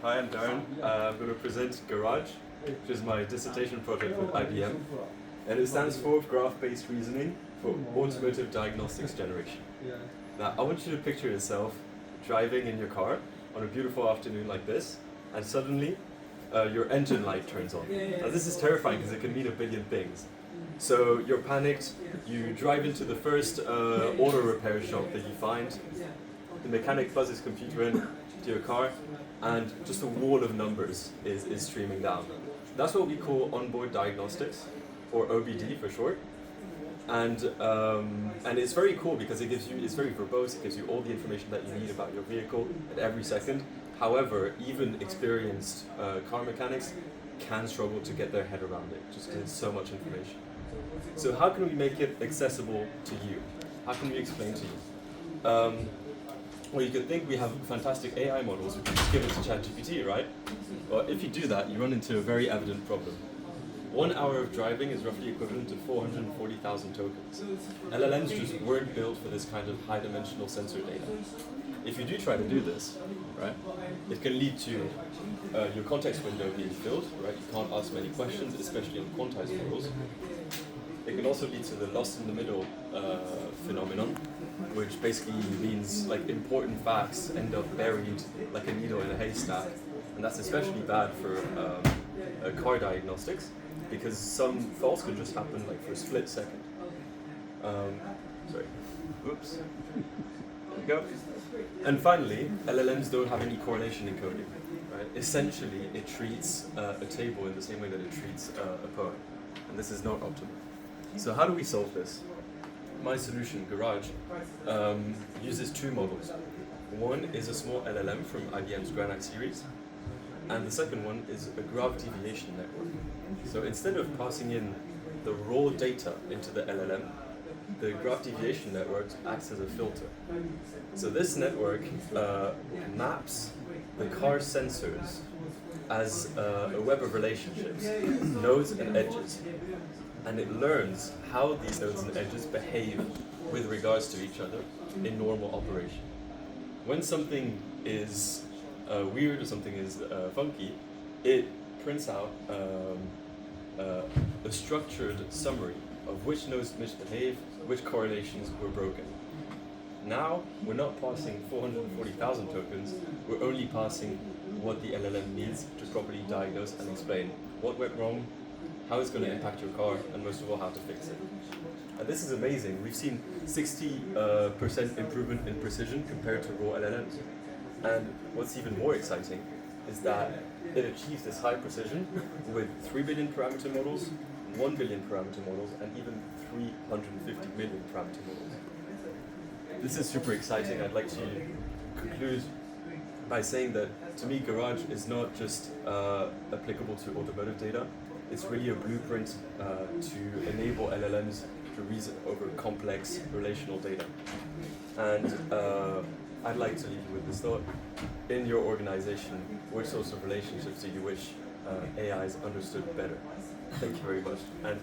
Hi, I'm Darren. I'm going to present Garage, which is my dissertation project with IBM. And it stands for Graph-based Reasoning for Automotive Diagnostics Generation. Now, I want you to picture yourself driving in your car on a beautiful afternoon like this, and suddenly your engine light turns on. Now, this is terrifying because it can mean a billion things. So you're panicked, you drive into the first auto repair shop that you find, the mechanic plugs his computer in to your car, and just a wall of numbers is streaming down. That's what we call onboard diagnostics, or OBD for short. And it's very cool because it's very verbose, it gives you all the information that you need about your vehicle at every second. However, even experienced car mechanics can struggle to get their head around it, just because it's so much information. So how can we make it accessible to you? How can we explain to you? Well, you could think we have fantastic AI models, we can just give it to ChatGPT, right? Well, if you do that, you run into a very evident problem. 1 hour of driving is roughly equivalent to 440,000 tokens. LLMs just weren't built for this kind of high-dimensional sensor data. If you do try to do this, right, it can lead to your context window being filled, right? You can't ask many questions, especially on quantized models. It can also lead to the lost in the middle phenomenon, which basically means like important facts end up buried like a needle in a haystack, and that's especially bad for car diagnostics because some faults can just happen like for a split second. Sorry. Oops. There we go. And finally, LLMs don't have any correlation encoding. Right? Essentially, it treats a table in the same way that it treats a poem, and this is not optimal. So how do we solve this? My solution, Garage, uses two models. One is a small LLM from IBM's GrAph series, and the second one is a graph deviation network. So instead of passing in the raw data into the LLM, the graph deviation network acts as a filter. So this network maps the car sensors as a web of relationships, nodes and edges. And it learns how these nodes and edges behave with regards to each other in normal operation. When something is weird or something is funky, it prints out a structured summary of which nodes misbehave, which correlations were broken. Now, we're not passing 440,000 tokens, we're only passing what the LLM needs to properly diagnose and explain what went wrong, how it's going to impact your car, and most of all, how to fix it. And this is amazing. We've seen 60% improvement in precision compared to raw LLMs. And what's even more exciting is that it achieves this high precision with 3 billion parameter models, 1 billion parameter models, and even 350 million parameter models. This is super exciting. I'd like to conclude by saying that, to me, Garage is not just applicable to automotive data. It's really a blueprint to enable LLMs to reason over complex relational data. And I'd like to leave you with this thought. In your organization, which sorts of relationships do you wish AI is understood better? Thank you very much. And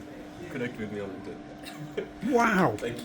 connect with me on LinkedIn. Wow! Thank you.